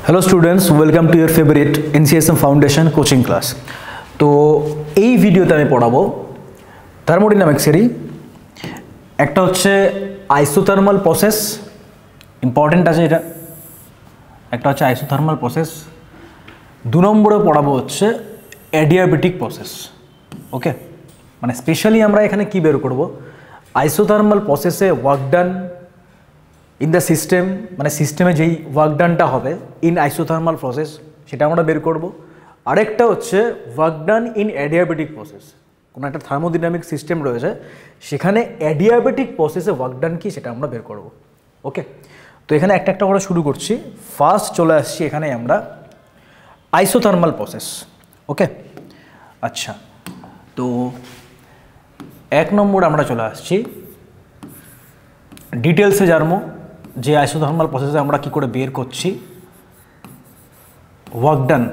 Hello students, welcome to your favourite NCSM foundation coaching class. तो এই ভিডিওতে আমি পড়াবো থার্মোডাইনামিক্সেরই একটা হচ্ছে আইসোথার্মাল প্রসেস, ইম্পর্টেন্ট আছে এটা। একটা হচ্ছে আইসোথার্মাল প্রসেস, দু নম্বরে পড়াবো হচ্ছে অ্যাডিয়াবেটিক প্রসেস। ওকে, মানে স্পেশালি আমরা এখানে কি বের করব, আইসোথার্মাল প্রসেসে work done in the system, মানে সিস্টেমে যেই ওয়ার্ক ডানটা হবে ইন আইসোথার্মাল প্রসেস সেটা আমরা বের করব। আরেকটা হচ্ছে work done in adiabatic process, কোনো একটা থার্মোডাইনামিক সিস্টেম রয়েছে সেখানে অ্যাডিয়াবেটিক প্রসেসে ওয়ার্ক ডান কি সেটা আমরা বের করব। ওকে, তো এখানে একটা একটা করে শুরু করছি। ফার্স্ট চলে আসছি এখানে আমরা আইসোথার্মাল প্রসেস। ওকে, আচ্ছা, তো এক নম্বর আমরা চলে আসছি ডিটেলসে জানবো যে আইসোথার্মাল প্রসেসে আমরা কি করে বের করছি ওয়ার্ক ডান।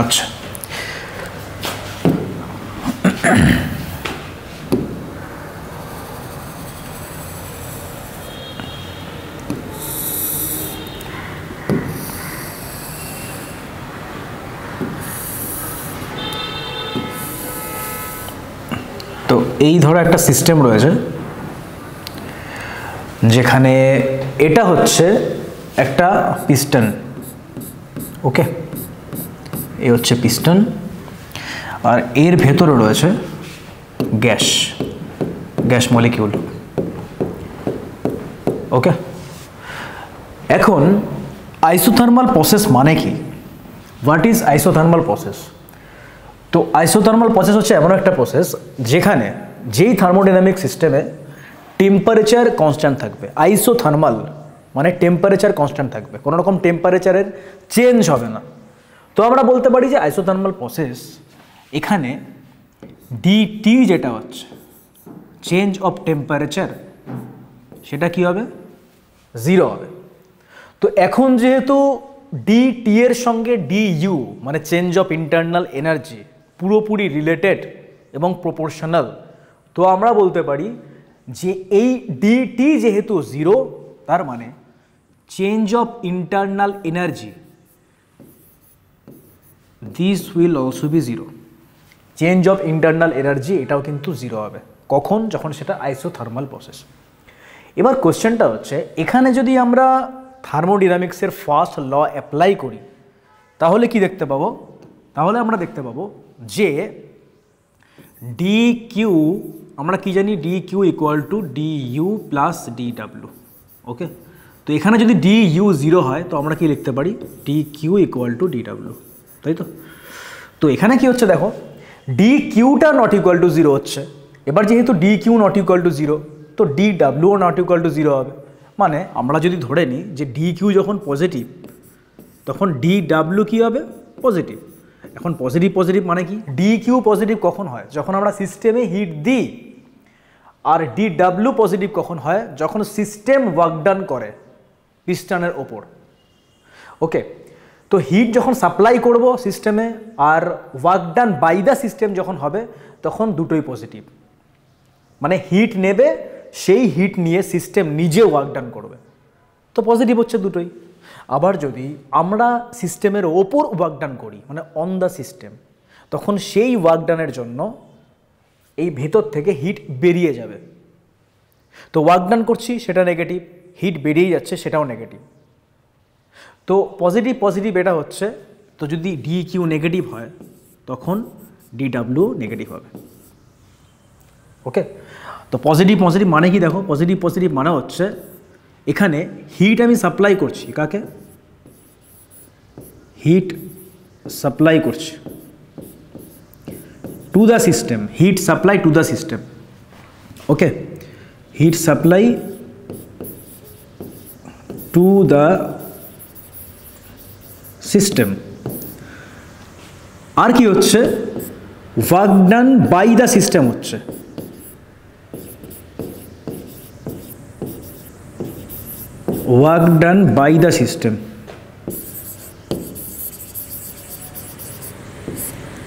আচ্ছা, তো এই ধরো একটা সিস্টেম রয়েছে যেখানে এটা হচ্ছে একটা পিস্টন। ওকে, এই হচ্ছে পিস্টন আর এর ভেতরে রয়েছে গ্যাস মলিকিউল। ওকে, এখন আইসোথার্মাল প্রসেস মানে কি, হোয়াট ইজ আইসোথার্মাল প্রসেস? তো আইসোথার্মাল প্রসেস হচ্ছে এমন একটা প্রসেস যেখানে যেই থার্মোডাইনামিক সিস্টেমে টেম্পারেচার কনস্ট্যান্ট থাকবে। আইসোথার্মাল মানে টেম্পারেচার কনস্ট্যান্ট থাকবে, কোনো রকম টেম্পারেচারের চেঞ্জ হবে না। তো আমরা বলতে পারি যে আইসোথার্মাল প্রসেস এখানে ডিটি যেটা হচ্ছে চেঞ্জ অফ টেম্পারেচার সেটা কি হবে, 0 হবে। তো এখন যেহেতু ডিটি এর সঙ্গে ডিইউ মানে চেঞ্জ অফ ইন্টারনাল এনার্জি পুরোপুরি রিলেটেড এবং প্রপোর্শনাল, তো আমরা বলতে পারি যে এই ডিটি যেহেতু 0 তার মানে change of internal energy this will also be 0। Change of internal energy এটাও কিন্তু 0 হবে। কখন? যখন সেটা আইসোথার্মাল প্রসেস। এবার কোশ্চেনটা হচ্ছে এখানে যদি আমরা থার্মোডাইনামিক্সের ফার্স্ট ল অ্যাপ্লাই করি তাহলে কি দেখতে পাবো? তাহলে আমরা দেখতে পাবো যে ডি কিউ, আমরা কি জানি, D Q equal to D U plus D W. Okay, তো এখানে যদি ডি ইউ 0 হয় তো আমরা কি লিখতে পারি, D Q equal to D W, তাই তো? তো এখানে কি হচ্ছে দেখো, ডি কিউটা নট ইকুয়াল টু 0 হচ্ছে। এবার যেহেতু D Q not equal to 0 তো ডি ডাব্লিউও নট ইকুয়াল টু 0 হবে। মানে আমরা যদি ধরে নিই যে ডি কিউ যখন পজিটিভ তখন ডি ডাব্লিউ কী হবে, পজিটিভ। এখন পজিটিভ মানে কি, ডি কিউ পজিটিভ কখন হয়, যখন আমরা সিস্টেমে হিট দিই। আর ডি ডাব্লিউ পজিটিভ কখন হয়, যখন সিস্টেম ওয়ার্ক ডান করে পিস্টনের ওপর। ওকে, তো হিট যখন সাপ্লাই করব সিস্টেমে আর work done by the system যখন হবে তখন দুটোই পজিটিভ। মানে হিট নেবে, সেই হিট নিয়ে সিস্টেম নিজে ওয়ার্ক ডান করবে, তো পজিটিভ হচ্ছে দুটোই। আবার যদি আমরা সিস্টেমের ওপর ওয়ার্ক ডান করি মানে অন দ্য সিস্টেম, তখন সেই ওয়ার্ক ডানের জন্য এই ভেতর থেকে হিট বেরিয়ে যাবে। তো ওয়ার্ক ডান করছি সেটা নেগেটিভ, হিট বেরিয়ে যাচ্ছে সেটাও নেগেটিভ। তো পজিটিভ এটা হচ্ছে। তো যদি ডি কিউ নেগেটিভ হয় তখন ডি ডাব্লিউ নেগেটিভ হবে। ওকে, তো পজিটিভ মানে কি দেখো, পজিটিভ মানে হচ্ছে এখানে হিট আমি সাপ্লাই করছি, কাকে, হিট সাপ্লাই করছি to the system, heat supply to the system. Okay, heat supply to the system. আর কি হচ্ছে, work done by the system হচ্ছে। Work done by the system.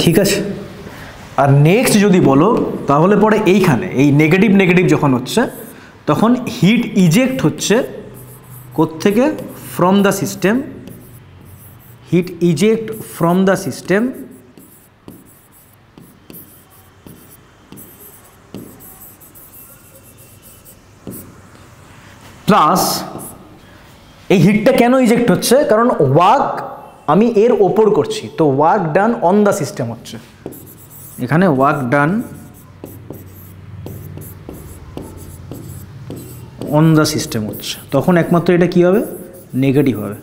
ঠিক আছে, আর নেক্সট যদি বলো তাহলে পরে এইখানে এই নেগেটিভ নেগেটিভ যখন হচ্ছে তখন হিট ইজেক্ট হচ্ছে কোত্থেকে, from the system, heat eject from the system plus এই হিটটা কেন ইজেক্ট হচ্ছে, কারণ ওয়ার্ক আমি এর ওপর করছি, তো work done on the system হচ্ছে, এখানে work done on the system হচ্ছে, তখন একমাত্র এটা কী হবে, নেগেটিভ হবে,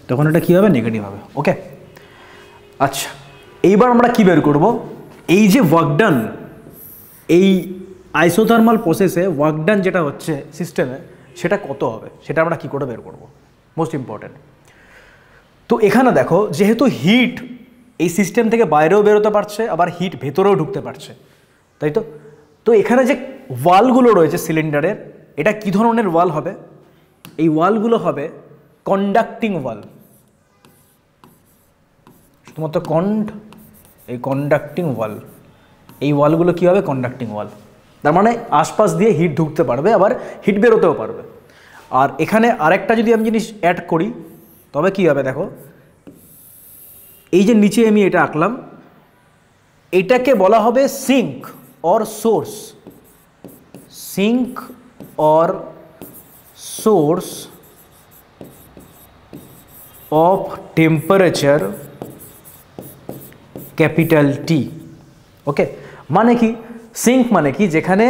তখন এটা কী হবে, নেগেটিভ হবে। ওকে, আচ্ছা এইবার আমরা কী বের করব, এই যে ওয়ার্ক ডান, এই আইসোথার্মাল প্রসেসে ওয়ার্ক ডান যেটা হচ্ছে সিস্টেমে সেটা কত হবে, সেটা আমরা কী করে বের করব, মোস্ট ইম্পর্ট্যান্ট। তো এখানে দেখো যেহেতু হিট এই সিস্টেম থেকে বাইরেও বেরোতে পারছে, আবার হিট ভেতরেও ঢুকতে পারছে, তাই তো। তো এখানে যে ওয়ালগুলো রয়েছে সিলিন্ডারের, এটা কী ধরনের ওয়াল হবে, এই ওয়ালগুলো হবে কন্ডাক্টিং ওয়াল, শুধুমাত্র এই কন্ডাক্টিং ওয়াল, এই ওয়ালগুলো কী হবে, কন্ডাক্টিং ওয়াল, তার মানে আশপাশ দিয়ে হিট ঢুকতে পারবে, আবার হিট বেরোতেও পারবে। আর এখানে আরেকটা যদি আমি জিনিস অ্যাড করি তবে কী হবে, দেখো এই যে নিচে আমি এটা আঁকলাম, এটাকে বলা হবে sink or source, sink or source of temperature capital T. Okay, মানে কি, সিঙ্ক মানে কি, যেখানে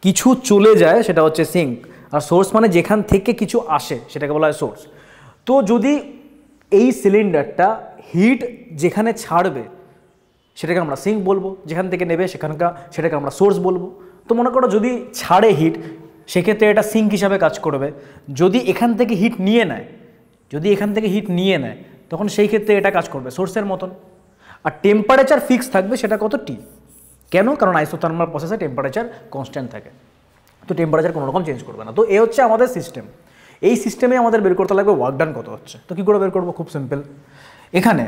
কিছু চলে যায় সেটা হচ্ছে সিঙ্ক, আর সোর্স মানে যেখান থেকে কিছু আসে সেটাকে বলা হয় সোর্স। তো যদি এই সিলিন্ডারটা হিট যেখানে ছাড়বে সেটাকে আমরা সিঙ্ক বলবো, যেখান থেকে নেবে সেটাকে আমরা সোর্স বলবো। তো মনে করো যদি ছাড়ে হিট, সেক্ষেত্রে এটা সিঙ্ক হিসাবে কাজ করবে। যদি এখান থেকে হিট নিয়ে নেয়, তখন সেই ক্ষেত্রে এটা কাজ করবে সোর্সের মতন। আর টেম্পারেচার ফিক্স থাকবে, সেটা কত, টি। কেন, কারণ আইসোথার্মাল প্রসেসে টেম্পারেচার কনস্ট্যান্ট থাকে, তো টেম্পারেচার কোনো রকম চেঞ্জ করবে না। তো এ হচ্ছে আমাদের সিস্টেম। এই সিস্টেমে আমাদের বের করতে লাগবে ওয়ার্ক ডান কত হচ্ছে। তো কী করে বের করবো, খুব সিম্পল। এখানে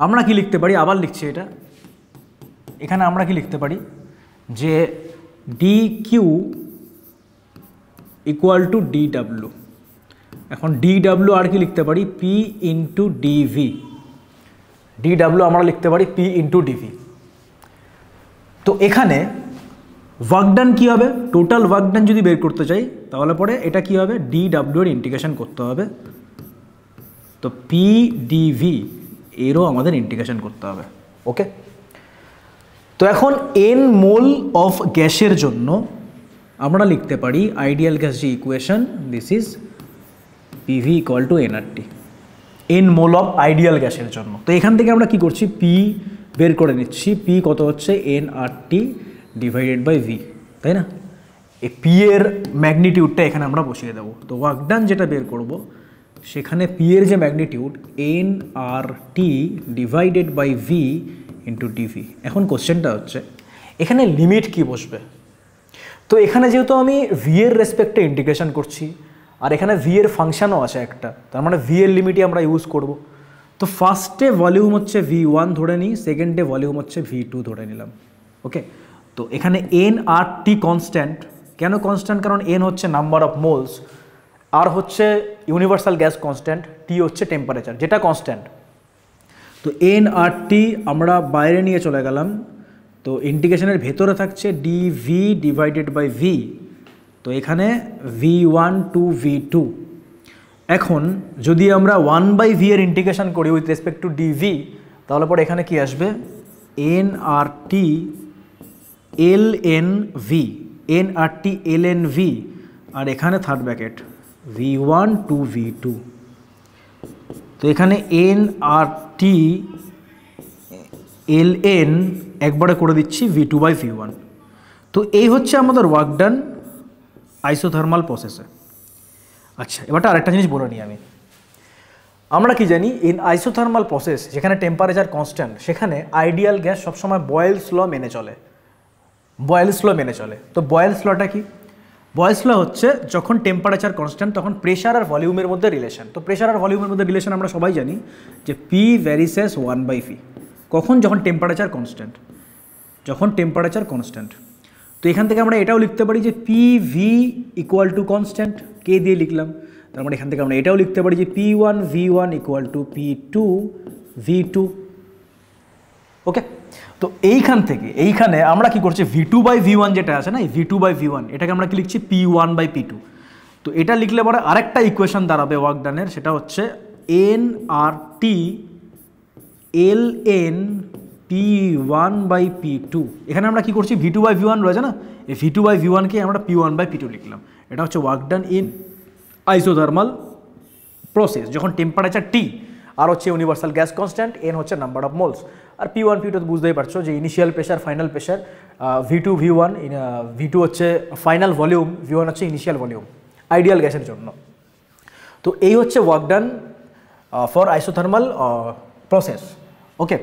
আমরা কি লিখতে পারি, আবার লিখছি এটা, এখানে আমরা কি লিখতে পারি যে D Q equal to D W. এখন ডি ডাব্লু আর কি লিখতে পারি, P into DV, D W আমরা লিখতে পারি পি ইন্টু ডিভি। তো এখানে ওয়ার্ক ডান কী হবে, টোটাল ওয়ার্ক ডান যদি বের করতে চাই তাহলে পরে এটা কি হবে, ডি ডাব্লিউ এর ইন্টিগ্রেশন করতে হবে, তো পি ডিভি এরও আমাদের ইন্টিগ্রেশন করতে হবে। ওকে, তো এখন এন মোল অফ গ্যাসের জন্য আমরা লিখতে পারি আইডিয়াল গ্যাস যে equation, this is PV equal to nRT, N mole of ideal গ্যাসের জন্য। তো এখান থেকে আমরা কি করছি, পি বের করে নিচ্ছি, পি কত হচ্ছে, এনআরটি ডিভাইডেড বাই ভি, তাই না। এই পি এর ম্যাগনিটিউডটা এখানে আমরা বসিয়ে দেবো। তো ওয়ার্ক ডান যেটা বের করব সেখানে পি এর যে magnitude, NRT divided by V into DV. এখন কোশ্চেনটা হচ্ছে এখানে লিমিট কি বসবে। তো এখানে যেহেতু আমি ভি এর রেসপেক্টে ইন্টিগ্রেশন করছি, আর এখানে ভি এর ফাংশনও আছে একটা, তার মানে ভি এর লিমিটই আমরা ইউজ করব। তো ফার্স্টে ভলিউম হচ্ছে V1 ধরে নিই, সেকেন্ডে ভলিউম হচ্ছে V2 ধরে নিলাম। ওকে, তো এখানে এনআরটি কনস্ট্যান্ট, কেন কনস্ট্যান্ট, কারণ এন হচ্ছে নাম্বার অফ মোলস, আর হচ্ছে ইউনিভার্সাল গ্যাস কনস্ট্যান্ট, টি হচ্ছে টেম্পারেচার যেটা কনস্ট্যান্ট। তো এনআরটি আমরা বাইরে নিয়ে চলে গেলাম, তো ইন্টিগ্রেশনের ভেতরে থাকছে ডিভি ডিভাইডেড বাই ভি, তো এখানে V1 টু V2। এখন যদি আমরা 1/v এর ইন্টিগ্রেশন করি উইথ রেসপেক্ট টু ডিভি, তাহলে পরে এখানে কি আসবে, এনআরটি এলএনভি, এনআরটি এলএনভি, আর এখানে third bracket V1 two V2। তো এখানে এনআরটি এলএন একবারে করে দিচ্ছি V2 বাই V1। তো এই হচ্ছে আমাদের ওয়ার্ক ডান আইসোথার্মাল প্রসেসে। আচ্ছা, এবারটা আরেকটা জিনিস বলে নিই আমরা কি জানি, ইন আইসোথার্মাল প্রসেস যেখানে টেম্পারেচার কনস্ট্যান্ট, সেখানে আইডিয়াল গ্যাস সবসময় বয়েলস ল মেনে চলে, তো বয়েলস লটা কি, বয়েলস ল হচ্ছে যখন টেম্পারেচার কনস্ট্যান্ট তখন প্রেশার আর ভলিউমের মধ্যে রিলেশন। তো প্রেশার আর ভলিউমের মধ্যে রিলেশন আমরা সবাই জানি যে পি ভ্যারিসেস 1/v। কখন? যখন টেম্পারেচার কনস্ট্যান্ট, যখন টেম্পারেচার কনস্ট্যান্ট। তো এখান থেকে আমরা এটাও লিখতে পারি যে PV ইকুয়াল টু কনস্ট্যান্ট, কে দিয়ে লিখলাম। তার মানে এখান থেকে আমরা এটাও লিখতে পারি যে P1 V1 equal to P2 V2। ওকে, তো এইখান থেকে এইখানে আমরা কি করছি, V2/V1 যেটা আছে না, এই V2/V1 এটাকে আমরা কি লিখছি P1/P2। তো এটা লিখলে পরে আরেকটা ইকুয়েশন দাঁড়াবে ওয়ার্ক ডানের, সেটা হচ্ছে nRT ln P1/P2। এখানে আমরা কি করছি, V2/V1 রয়েছে না, এই V2/V1কে আমরা P1/P2 লিখলাম। এটা হচ্ছে work done in isothermal process যখন টেম্পারেচার T, আর হচ্ছে ইউনিভার্সাল গ্যাস কনস্ট্যান্ট, n হচ্ছে নাম্বার অফ মোলস। আর P1 P2 তো বুঝতেই পারছো যে initial pressure final pressure, V2 V1, V2 হচ্ছে ফাইনাল ভলিউম, V1 হচ্ছে ইনিশিয়াল ভলিউম আইডিয়াল গ্যাসের জন্য। তো এই হচ্ছে work done for isothermal process. Okay,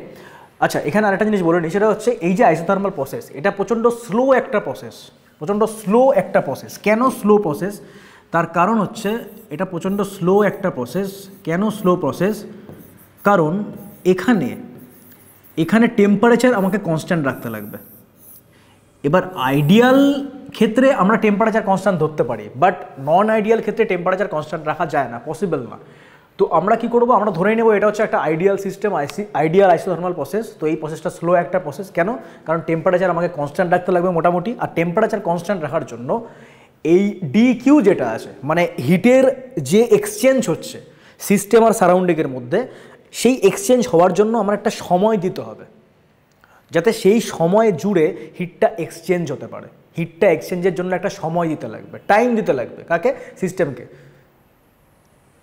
আচ্ছা এখানে আরেকটা জিনিস বলে নিই, সেটা হচ্ছে এই যে আইসোথার্মাল প্রসেস, এটা প্রচণ্ড স্লো একটা প্রসেস, প্রচণ্ড স্লো একটা প্রসেস। কেন স্লো প্রসেস? তার কারণ হচ্ছে এটা প্রচণ্ড স্লো একটা প্রসেস। কেন স্লো প্রসেস? কারণ এখানে টেম্পারেচার আমাকে কনস্ট্যান্ট রাখতে লাগবে। এবার আইডিয়াল ক্ষেত্রে আমরা টেম্পারেচার কনস্ট্যান্ট ধরতে পারি, বাট নন আইডিয়াল ক্ষেত্রে টেম্পারেচার কনস্ট্যান্ট রাখা যায় না, পসিবল না। তো আমরা কি করব, আমরা ধরেই নেব এটা হচ্ছে একটা ideal system, ideal isothermal process. তো এই প্রসেসটা স্লো একটা প্রসেস। কেন? কারণ টেম্পারেচার আমাকে কনস্ট্যান্ট রাখতে লাগবে মোটামুটি, আর টেম্পারেচার কনস্ট্যান্ট রাখার জন্য এই DQ যেটা আছে, মানে হিটের যে এক্সচেঞ্জ হচ্ছে সিস্টেম আর সারাউন্ডিংয়ের মধ্যে, সেই এক্সচেঞ্জ হওয়ার জন্য আমার একটা সময় দিতে হবে, যাতে সেই সময় জুড়ে হিটটা এক্সচেঞ্জ হতে পারে। হিটটা এক্সচেঞ্জের জন্য একটা সময় দিতে লাগবে, টাইম দিতে লাগবে। কাকে? সিস্টেমকে।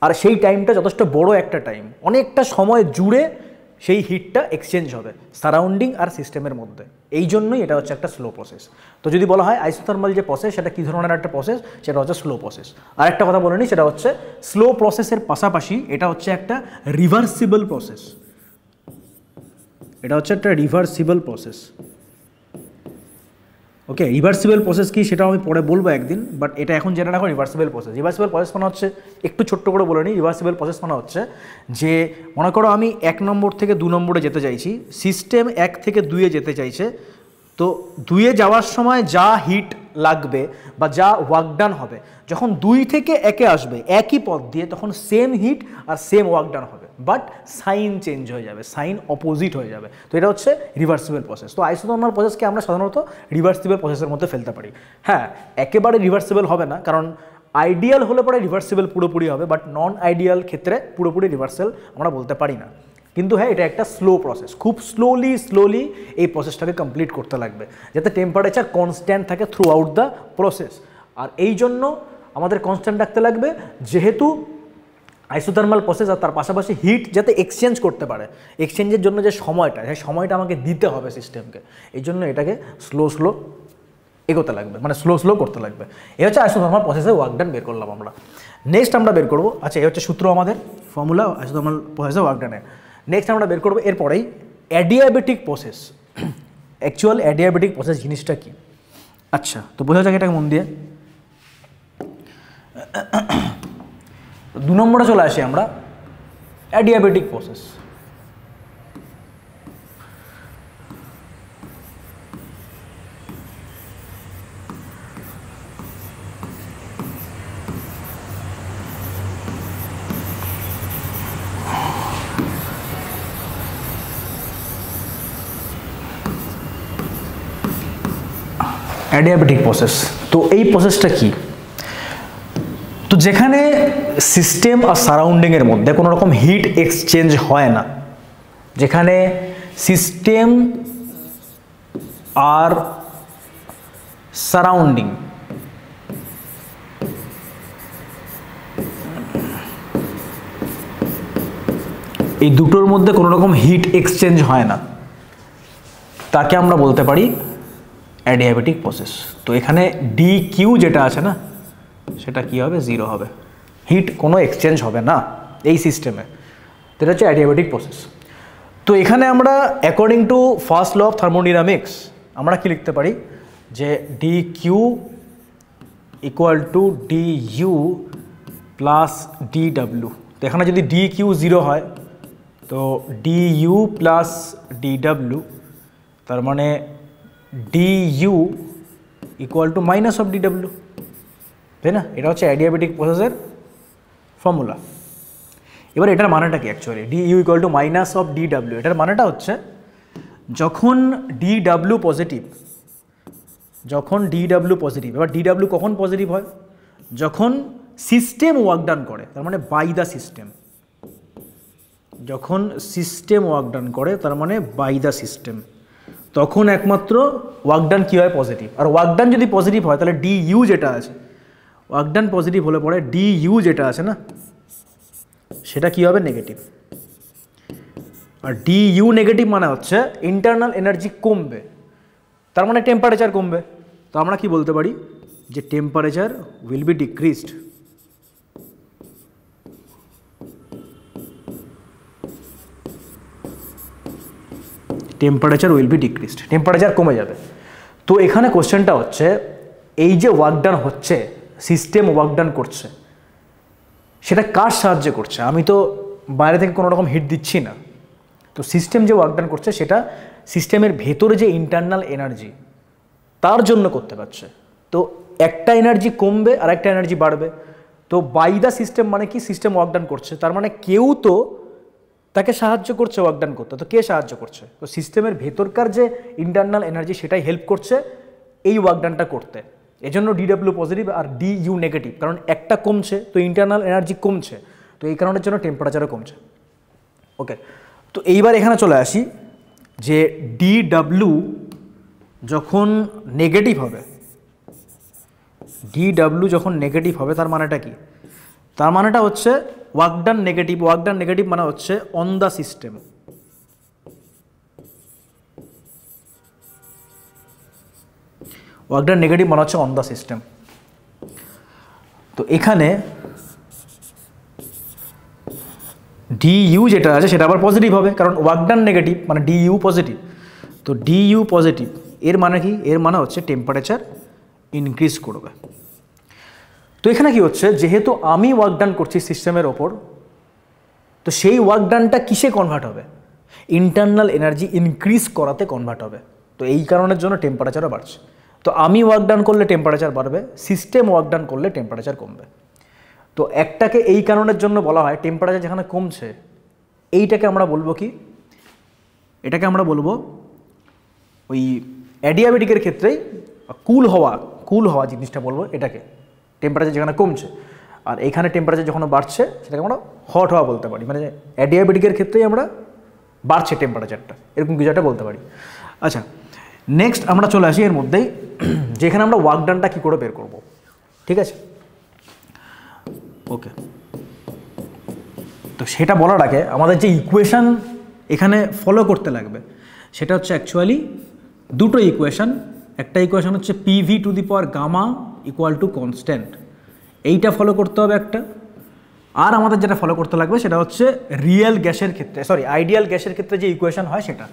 আর সেই টাইমটা যথেষ্ট বড় একটা টাইম, অনেকটা সময় জুড়ে সেই হিটটা এক্সচেঞ্জ হবে সারাউন্ডিং আর সিস্টেমের মধ্যে। এই জন্যই এটা হচ্ছে একটা স্লো প্রসেস। তো যদি বলা হয় আইসোথার্মাল যে প্রসেস, সেটা কী ধরনের একটা প্রসেস, সেটা হচ্ছে স্লো প্রসেস। আর একটা কথা বলে নিই, সেটা হচ্ছে স্লো প্রসেসের পাশাপাশি এটা হচ্ছে একটা রিভার্সিবল প্রসেস। এটা হচ্ছে একটা রিভার্সিবল প্রসেস। ওকে, রিভার্সিবল প্রসেস কি সেটাও আমি পরে বলবো একদিন, বাট এটা এখন জেনে রাখো রিভার্সিবল প্রসেস। রিভার্সিবল প্রসেস মানে হচ্ছে, একটু ছোট্ট করে বলে নিই, রিভার্সিবল প্রসেস মানে হচ্ছে যে মনে করো আমি 1 নম্বর থেকে 2 নম্বরে যেতে চাইছি, সিস্টেম 1 থেকে 2-এ যেতে চাইছে। তো 2-এ যাওয়ার সময় যা হিট লাগবে বা যা ওয়ার্ক ডান হবে, যখন 2 থেকে 1-এ আসবে একই পথ দিয়ে, তখন সেম হিট আর সেম ওয়ার্ক ডান হবে, বাট সাইন চেঞ্জ হয়ে যাবে, সাইন অপোজিট হয়ে যাবে। তো এটা হচ্ছে রিভার্সিবল প্রসেস। তো আইসোথার্মাল প্রসেসকে আমরা সাধারণত রিভার্সিবল প্রসেসের মধ্যে ফেলতে পারি। হ্যাঁ, একেবারে রিভার্সিবল হবে না, কারণ আইডিয়াল হলে পরে রিভার্সিবল পুরোপুরি হবে, বাট নন আইডিয়াল ক্ষেত্রে পুরোপুরি রিভার্সাল আমরা বলতে পারি না। কিন্তু হ্যাঁ, এটা একটা স্লো প্রসেস, খুব স্লোলি এই প্রসেসটাকে কমপ্লিট করতে লাগবে, যাতে টেম্পারেচার কনস্ট্যান্ট থাকে থ্রু আউট দ্য প্রসেস। আর এই জন্য আমাদের কনস্ট্যান্ট রাখতে লাগবে, যেহেতু আইসোথার্মাল প্রসেস, আর তার পাশাপাশি হিট যাতে এক্সচেঞ্জ করতে পারে। এক্সচেঞ্জের জন্য যে সময়টা, সেই সময়টা আমাকে দিতে হবে সিস্টেমকে। এই জন্য এটাকে স্লো এগোতে লাগবে, মানে স্লো করতে লাগবে। এই হচ্ছে আইসোথার্মাল প্রসেসের ওয়ার্ক ডান বের করলাম আমরা। নেক্সট আমরা বের করবো, আচ্ছা এই হচ্ছে সূত্র আমাদের, ফর্মুলা আইসোথার্মাল প্রসেসের ওয়ার্ক ডানের। নেক্সট আমরা বের করবো এরপরেই adiabatic process. Actual adiabatic process জিনিসটা কি? আচ্ছা, তো বোঝা যাক এটাকে মন দিয়ে। 2 নম্বরে চলে আসি আমরা, অ্যাডিয়াবেটিক প্রসেস। অ্যাডিয়াবেটিক প্রসেস, তো এই প্রসেসটা কি? তো যেখানে সিস্টেম আর সারাউন্ডিংয়ের মধ্যে কোনো রকম হিট এক্সচেঞ্জ হয় না, যেখানে সিস্টেম আর সারাউন্ডিং এই দুটোর মধ্যে কোনো রকম হিট এক্সচেঞ্জ হয় না, তাকে আমরা বলতে পারি অ্যাডিয়াবেটিক প্রসেস। তো এখানে DQ যেটা আছে না, সেটা কি হবে? 0 হবে, হিট কোনো এক্সচেঞ্জ হবে না এই সিস্টেমে। তো এটা হচ্ছে অ্যাডিয়াবেটিক প্রসেস। তো এখানে আমরা according to first law of thermodynamics আমরা কি লিখতে পারি, যে DQ equal to DU plus DW। তো এখানে যদি DQ 0 হয়, তো ডি ইউ প্লাস ডিডাব্লিউ, তার মানে D U equal to minus of DW, তাই না? এটা হচ্ছে অ্যাডিয়াবেটিক প্রসেসের ফর্মুলা। এবার এটার মানেটা কি actually? D U equal to minus of DW, এটার মানেটা হচ্ছে যখন ডিডাব্লিউ পজিটিভ, যখন ডিডাব্লিউ পজিটিভ, এবার ডিডাব্লিউ কখন পজিটিভ হয়? যখন সিস্টেম ওয়ার্ক ডান করে, তার মানে বাই দ্য সিস্টেম। যখন সিস্টেম ওয়ার্ক ডান করে, তার মানে বাই দ্য সিস্টেম, তখন একমাত্র ওয়ার্ক ডান কী হয়? পজিটিভ। আর ওয়ার্ক ডান যদি পজিটিভ হয় তাহলে ডি ইউ যেটা আছে, ওয়ার্ক ডান পজিটিভ হলে পরে ডি ইউ যেটা আছে না, সেটা কী হবে? নেগেটিভ। আর ডি ইউ নেগেটিভ মানে হচ্ছে ইন্টারনাল এনার্জি কমবে, তার মানে টেম্পারেচার কমবে। তো আমরা কি বলতে পারি? যে temperature will be decreased. Temperature will be decreased, temperature কমে যাবে। তো এখানে কোশ্চেনটা হচ্ছে এই যে ওয়ার্ক ডান হচ্ছে, সিস্টেম ওয়ার্ক ডান করছে, সেটা কার সাহায্যে করছে? আমি তো বাইরে থেকে কোনো রকম হিট দিচ্ছি না। তো সিস্টেম যে ওয়ার্ক ডান করছে সেটা সিস্টেমের ভেতরে যে ইন্টারনাল এনার্জি, তার জন্য করতে পারছে। তো একটা এনার্জি কমবে আর একটা এনার্জি বাড়বে। তো বাই দ্য সিস্টেম মানে কি? সিস্টেম ওয়ার্ক ডান করছে, তার মানে কেউ তো তাকে সাহায্য করছে ওয়ার্ক ডান করতে। তো কে সাহায্য করছে? তো সিস্টেমের ভেতরকার যে ইন্টারনাল এনার্জি সেটাই হেল্প করছে এই ওয়ার্ক ডানটা করতে। এজন্য ডিডাব্লিউ পজিটিভ আর ডি ইউ নেগেটিভ, কারণ একটা কমছে তো ইন্টারনাল এনার্জি কমছে, তো এই কারণের জন্য টেম্পারেচারও কমছে। ওকে, তো এইবার এখানে চলে আসি যে ডিডাব্লিউ যখন নেগেটিভ হবে, ডিডাব্লিউ যখন নেগেটিভ হবে তার মানেটা কি? তার মানেটা হচ্ছে ওয়ার্ক ডান নেগেটিভ। ওয়ার্ক ডান নেগেটিভ মানে হচ্ছে on the system. Work done negative মানে হচ্ছে অন দ্য সিস্টেম। তো এখানে ডি ইউ যেটা আছে সেটা আবার পজিটিভ হবে, কারণ ওয়ার্ক ডান নেগেটিভ মানে ডি ইউ পজিটিভ। তো ডি ইউ পজিটিভ এর মানে কি? এর মানে হচ্ছে টেম্পারেচার ইনক্রিজ করবে। তো এখানে কি হচ্ছে? যেহেতু আমি ওয়ার্ক ডান করছি সিস্টেমের ওপর, তো সেই ওয়ার্ক ডানটা কিসে কনভার্ট হবে? ইন্টারনাল এনার্জি ইনক্রিজ করাতে কনভার্ট হবে। তো এই কারণের জন্য টেম্পারেচারও বাড়ছে। তো আমি ওয়ার্ক ডান করলে টেম্পারেচার বাড়বে, সিস্টেম ওয়ার্ক ডান করলে টেম্পারেচার কমবে। তো একটাকে এই কারণের জন্য বলা হয় টেম্পারেচার যেখানে কমছে, এইটাকে আমরা বলবো কি? এটাকে আমরা বলবো ওই অ্যাডিয়াবেটিকের ক্ষেত্রেই কুল হওয়া জিনিসটা বলবো এটাকে, টেম্পারেচার যেখানে কমছে। আর এইখানে টেম্পারেচার যখন বাড়ছে সেটাকে আমরা হট হওয়া বলতে পারি, মানে অ্যাডিয়াবেটিকের ক্ষেত্রেই আমরা বাড়ছে টেম্পারেচারটা, এরকম কিছু একটা বলতে পারি। আচ্ছা, নেক্সট আমরা চলে আসি এর মধ্যেই, যেখানে আমরা ওয়ার্ক ডানটা কী করে বের করব। ঠিক আছে, ওকে। তো সেটা বলার আগে আমাদের যে ইকুয়েশান এখানে ফলো করতে লাগবে সেটা হচ্ছে অ্যাকচুয়ালি দুটো ইকুয়েশান। একটা ইকুয়েশান হচ্ছে PV to the power gamma equal to constant, এইটা ফলো করতে হবে একটা। আর আমাদের যেটা ফলো করতে লাগবে সেটা হচ্ছে রিয়েল গ্যাসের ক্ষেত্রে, আইডিয়াল গ্যাসের ক্ষেত্রে যে ইকুয়েশান হয় সেটা,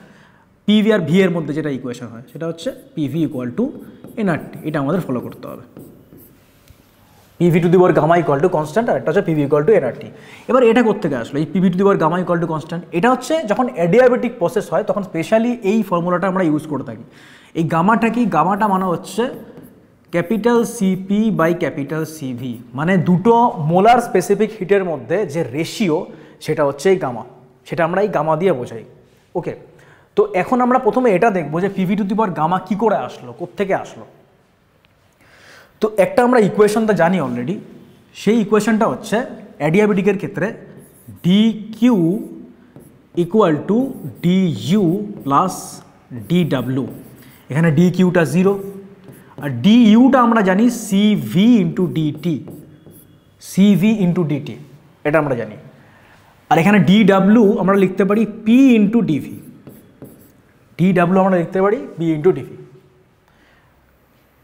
পিভি আর ভি এর মধ্যে যেটা ইকুয়েশান হয় সেটা হচ্ছে পিভি ইকুয়াল টু এনআরটি, এটা আমাদের ফলো করতে হবে। P V to the power gamma equal to constant, আর একটা হচ্ছে পিভি ইকুয়াল টু এনআরটি। এবার এটা করতে গিয়ে আসলো এই PV to the power gamma equal to constant, এটা হচ্ছে যখন অ্যাডিয়াবেটিক প্রসেস হয় তখন স্পেশালি এই ফর্মুলাটা আমরা ইউজ করে থাকি। এই গামাটা কি? গামাটা মানে হচ্ছে capital CP by capital CV, মানে দুটো মোলার স্পেসিফিক হিটের মধ্যে যে রেশিও সেটা হচ্ছে এই গামা, সেটা আমরা এই গামা দিয়ে বোঝাই। ওকে, তো এখন আমরা প্রথমে এটা দেখবো যে P V to the power gamma কী করে আসলো, কোত্থেকে আসলো। তো একটা আমরা ইকুয়েশনটা জানি অলরেডি, সেই ইকুয়েশনটা হচ্ছে অ্যাডিয়াবেটিকের ক্ষেত্রে D Q equal to D U plus D W. এখানে ডি কিউটা 0 আর ডি ইউটা আমরা জানি CV into DT, CV into DT, এটা আমরা জানি। আর এখানে ডি ডাব্লিউ আমরা লিখতে পারি P into DV, D W আমরা লিখতে পারি পি ইন্টু ডিভি।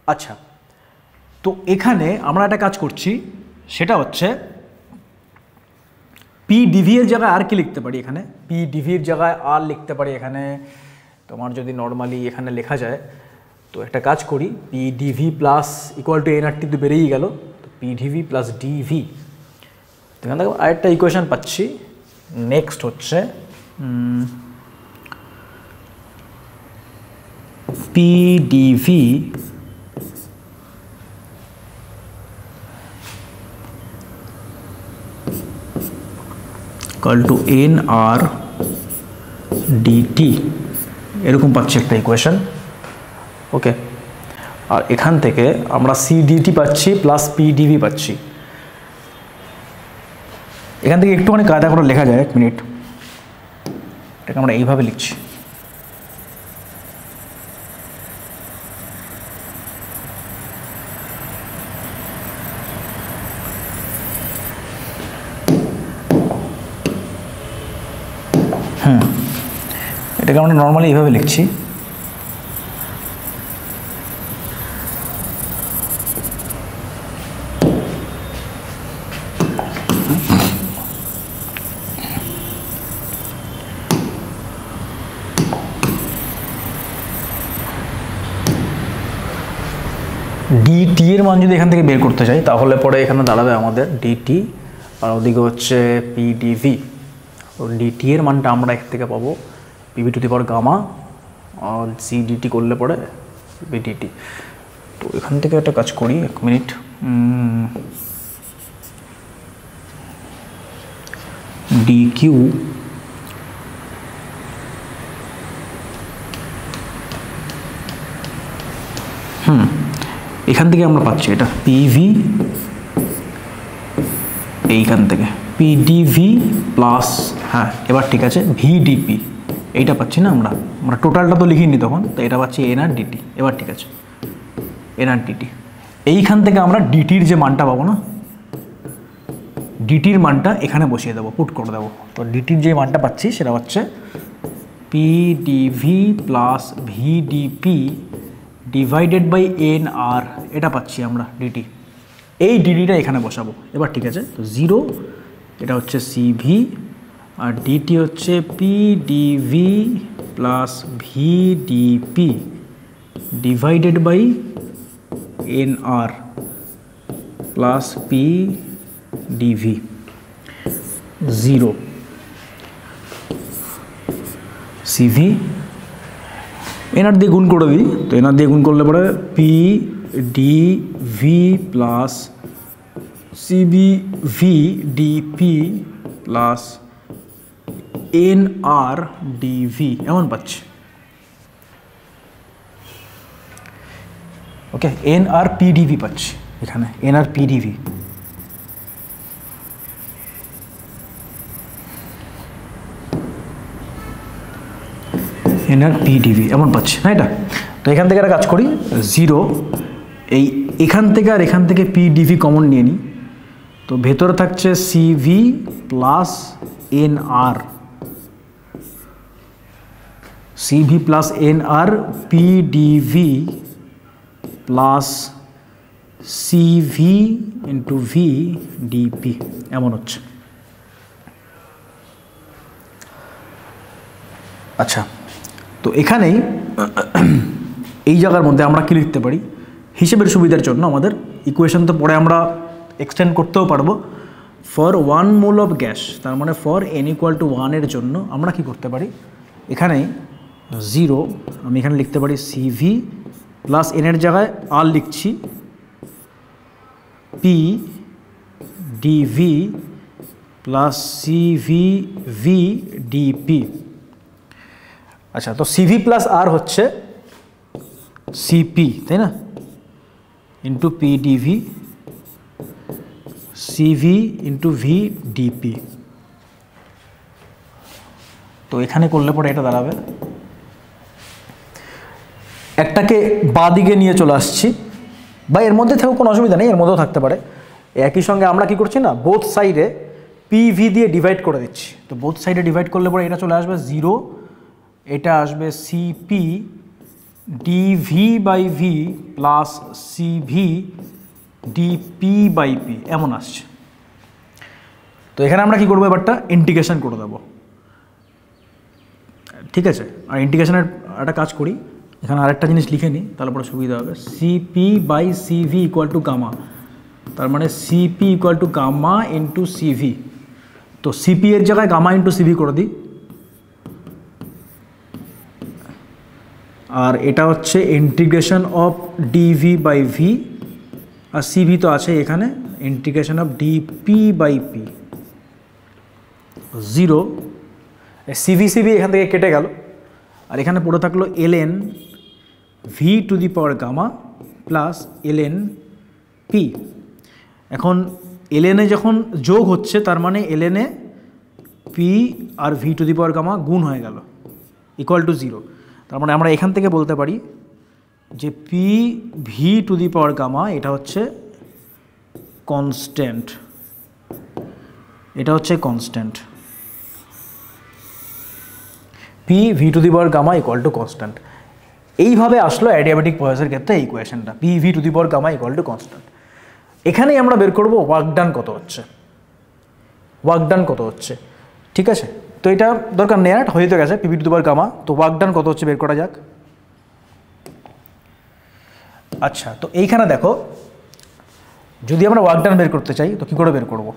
আচ্ছা, তো এখানে আমরা একটা কাজ করছি, সেটা হচ্ছে পি ডিভি এর জায়গায় আর কি লিখতে পারি? এখানে পি ডিভির জায়গায় আর লিখতে পারি। এখানে তোমার যদি নর্মালি এখানে লেখা যায়, তো একটা কাজ করি, P DV plus equal to NRT তো বেরিয়েই গেল, তো পি ডিভি প্লাস ডিভি। এখান থেকে আরেকটা ইকুয়েশন পাচ্ছি। নেক্সট হচ্ছে PdV equal to NR dt এরকম পাচ্ছি একটা ইকুয়েশন। ওকে, আর এখান থেকে আমরা CdT পাচ্ছি প্লাস PdV পাচ্ছি। এখান থেকে একটুখানি কায়দা করে লেখা যায়, 1 মিনিট, এটাকে আমরা এইভাবে লিখছি। এটাকে আমরা নর্মালি এইভাবে লিখছি। ডিটি এর মান যদি এখান থেকে বের করতে চাই তাহলে পরে এখানে দাঁড়াবে আমাদের ডিটি আর ওদিকে হচ্ছে পিডিভি। তো ডিটি এর মানটা আমরা এখান থেকে পাবো PV to the power gamma আর সিডিটি করলে পরে বিডিটি। তো এখান থেকে একটা কাজ করি, 1 মিনিট। ডিকিউ এখান থেকে আমরা পাচ্ছি এটা পিভি, এইখান থেকে পিডিভি প্লাস, হ্যাঁ এবার ঠিক আছে, ভিডিপি এইটা পাচ্ছি না আমরা টোটালটা তো লিখিনি তখন, তো এটা পাচ্ছি এনআর ডিটি। এবার ঠিক আছে, এনআর ডিটি। এইখান থেকে আমরা ডিটির যে মানটা পাবো না, ডিটির মানটা এখানে বসিয়ে দেবো, পুট করে দেবো। তো ডিটির যে মানটা পাচ্ছি সেটা হচ্ছে PDV plus VDP divided by NR, এটা পাচ্ছি আমরা ডিটি। এই ডিটিটা এখানে বসাবো। এবার ঠিক আছে, তো 0, এটা হচ্ছে সিভি আর ডিটি হচ্ছে PDV plus VDP divided by NR plus PDV 0 CV NR দিয়ে গুণ করে দিই। তো এনআর দিয়ে গুণ করলে পরে P D V plus C B V D P plus N R D V এমন পাচ্ছি। ওকে, এনআর পিডিভি পাচ্ছি এখানে, এনআর পিডিভি। এনআর পিডিভি এমন পাচ্ছি না এটা। তো এখান থেকে একটা কাজ করি, 0 এখান থেকে আর এখান থেকে পিডিভি কমন নিয়ে নিই। তো ভেতরে থাকছে CV plus NR, CV plus NR PDV plus CV into V DP এমন হচ্ছে। আচ্ছা, তো এখানেই এই জায়গার মধ্যে আমরা কি লিখতে পারি হিসেবের সুবিধার জন্য, আমাদের ইকুয়েশন তো পরে আমরা এক্সটেন্ড করতেও পারবো। ফর 1 মোল অফ গ্যাস, তার মানে ফর n = 1 এর জন্য আমরা কি করতে পারি, এখানে 0 আমি এখানে লিখতে পারি সিভি প্লাস n এর জায়গায় আর লিখছি P DV plus CV V DP. আচ্ছা, তো সিভি প্লাস আর হচ্ছে সিপি, তাই না, into PDV CV into V DP. তো এখানে করলে পরে এটা দাঁড়াবে, একটাকে বাঁ দিকে নিয়ে চলে আসছি, বা এর মধ্যে থেকেও কোনো অসুবিধা নেই, এর মধ্যেও থাকতে পারে। একই সঙ্গে আমরা কি করছি না, বোথ সাইডে পিভি দিয়ে ডিভাইড করে দিচ্ছি। তো বোথ সাইডে ডিভাইড করলে পরে এটা চলে আসবে 0, এটা আসবে CP DV by V plus CV DP by P এমন আসছে। তো এখানে আমরা কি করবো, এবারটা ইন্টিগ্রেশন করে দেবো, ঠিক আছে। আর ইন্টিগ্রেশনের একটা কাজ করি, এখানে আরেকটা জিনিস লিখে নিই, তাহলে পরে সুবিধা হবে। CP by CV equal to gamma, তার মানে CP equal to gamma into CV. তো সিপি এর জায়গায় গামা ইন্টু সিভি করে দিই, আর এটা হচ্ছে integration of DV by V, আর সিভি তো আছে এখানে, integration of DP by P 0, CV CV এখান থেকে কেটে গেল, আর এখানে পড়ে থাকলো ln V to the power gamma plus ln P. এখন ln এ যখন যোগ হচ্ছে তার মানে ln এ পি আর V to the power gamma গুণ হয়ে গেল ইকুয়াল টু 0। তার মানে আমরা এখান থেকে বলতে পারি যে P V to the power gamma এটা হচ্ছে কনস্ট্যান্ট, এটা হচ্ছে constant, P V to the power gamma equal to constant. এইভাবে আসলো অ্যাডিয়াবেটিক প্রসেসের ক্ষেত্রে এই ইকুয়েশনটা, P V to the power gamma equal to constant. এখানেই আমরা বের করব ওয়ার্ক ডান কত হচ্ছে, ওয়ার্ক ডান কত হচ্ছে, ঠিক আছে। তো এটা দরকার নেই, আর হয়ে তো গেছে P V to the power gamma, তো ওয়ার্ক ডান কত হচ্ছে বের করা যাক। আচ্ছা, তো এইখানে দেখো যদি আমরা ওয়ার্ক ডান বের করতে চাই তো কী করে বের করব?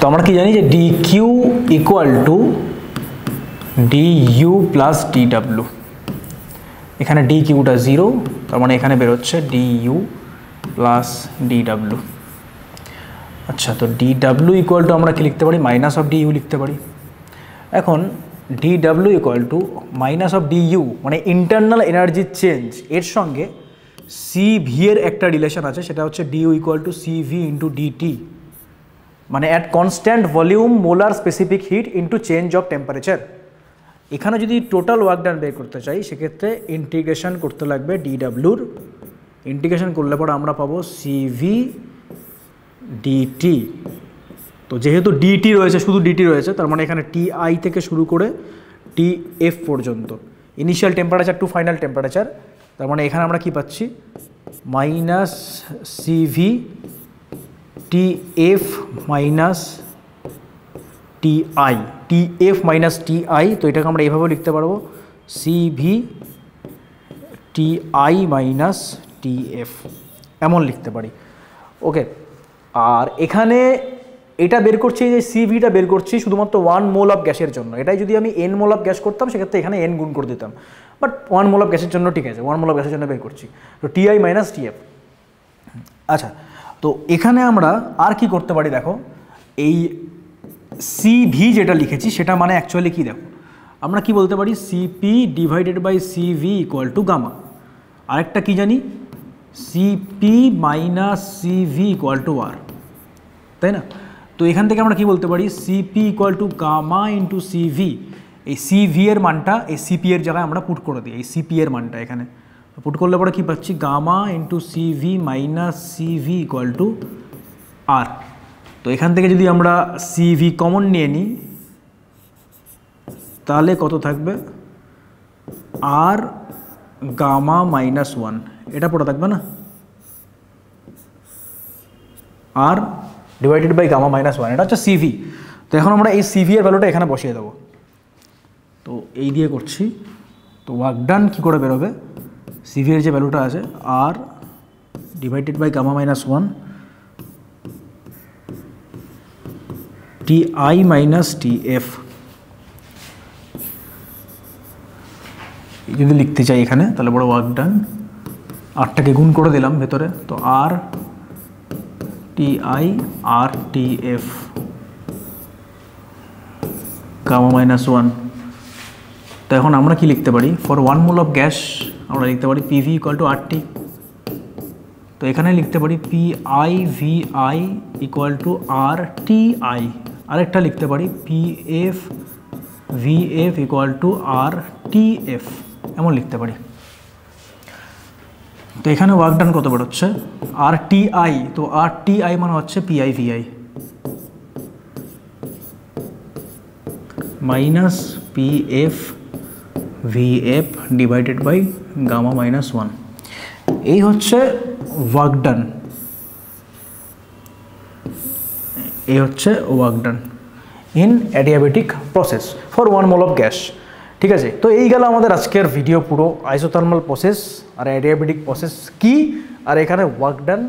তো আমরা কি জানি যে D Q equal to D U plus D W, এখানে ডি কিউটা 0, তার মানে এখানে বেরোচ্ছে D U plus D W. আচ্ছা, তো ডি ডাব্লু ইকুয়াল টু আমরা কি লিখতে পারি, মাইনাস অফ ডি ইউ লিখতে পারি। এখন D W equal to minus of D U মানে ইন্টারনাল এনার্জি চেঞ্জ, এর সঙ্গে সি ভি এর একটা রিলেশন আছে, সেটা হচ্ছে D U equal to C V into D T, মানে at constant volume molar specific heat into change of temperature. এখানে যদি টোটাল ওয়ার্ক ডান বের করতে চাই সেক্ষেত্রে ইন্টিগ্রেশন করতে লাগবে ডি ডাব্লুর, ইন্টিগ্রেশন করলে পরে আমরা পাবো সিভি ডিটি। তো যেহেতু ডিটি রয়েছে, শুধু ডিটি রয়েছে, তার মানে এখানে টি আই থেকে শুরু করে টি এফ পর্যন্ত, initial temperature to final temperature, তার মানে এখানে আমরা কি পাচ্ছি minus CV T F minus T I, T F minus T I. তো এটাকে আমরা এইভাবে লিখতে পারবো CV T I minus T F, এমন লিখতে পারি। ওকে, আর এখানে এটা বের করছি যে সিভিটা বের করছি শুধুমাত্র 1 মোল অফ গ্যাসের জন্য, এটাই যদি আমি n মোল অফ গ্যাস করতাম সেক্ষেত্রে এখানে n গুণ করে দিতাম, বাট 1 মোল অফ গ্যাসের জন্য ঠিক আছে, 1 মোল অফ গ্যাসের জন্য বের করছি, তো টি আই মাইনাস টি এফ। আচ্ছা, তো এখানে আমরা আর কি করতে পারি, দেখো এই সিভি যেটা লিখেছি সেটা মানে অ্যাকচুয়ালি কি, দেখো আমরা কি বলতে পারি C P divided by CV equal to gamma, আরেকটা কি জানি C P minus C V equal to R, তাই না। তো এখান থেকে আমরা কি বলতে পারি C P equal to gamma into C V, এই সিভি এর মানটা এই সিপি এর জায়গায় আমরা পুট করে দিই, এই সিপি এর মানটা এখানে পুট করলে পরে কী পাচ্ছি gamma into C V minus C V equal to R. তো এখান থেকে যদি আমরা সিভি কমন নিয়ে নিই তাহলে কত থাকবে আর গামা মাইনাস 1, এটা পড়ে থাকবে না, আর ডিভাইডেড বাই গামা মাইনাস 1, এটা হচ্ছে সিভি। তো এখন আমরা এই সিভি এর ভ্যালুটা এখানে বসিয়ে দেবো, তো এই দিয়ে করছি। তো ওয়ার্ক ডান কী করে বেরোবে, সিভি এর যে ভ্যালুটা আছে R divided by gamma minus 1 T I minus T F, যদি লিখতে চাই এখানে তাহলে বড় ওয়ার্ক ডান, আরটাকে গুণ করে দিলাম ভেতরে, তো R T I R T F gamma minus 1। তো এখন আমরা কি লিখতে পারি, ফর 1 মোল অফ গ্যাস আমরা লিখতে পারি PV equal to R T. তো এখানে লিখতে পারি P I V I equal to R T I, আরেকটা লিখতে পারি P F V F equal to R T F, এমন লিখতে পারি। তো এখানে ওয়ার্ক ডান কত বেরোচ্ছে আর টি আই, তো আর টি আই মানে হচ্ছে P I V I minus P F V F divided by gamma minus 1, এই হচ্ছে ওয়ার্ক ডান এই হচ্ছে work done in adiabatic process for 1 mole of gas. ঠিক আছে, তো এই গেল আমাদের আজকের ভিডিও পুরো আইসোথার্মাল প্রসেস আর অ্যাডিয়াবেটিক প্রসেস কি, আর এখানে ওয়ার্ক ডান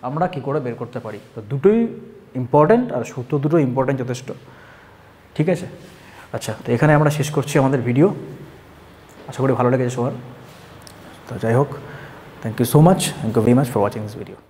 আমরা কি করে বের করতে পারি। তো দুটোই ইম্পর্ট্যান্ট আর সূত্র দুটো ইম্পর্ট্যান্ট যথেষ্ট। ঠিক আছে, আচ্ছা, তো এখানে আমরা শেষ করছি আমাদের ভিডিও। আশা করি ভালো লেগেছে সবার। তো যাই হোক, thank you so much, thank you very much for watching this video.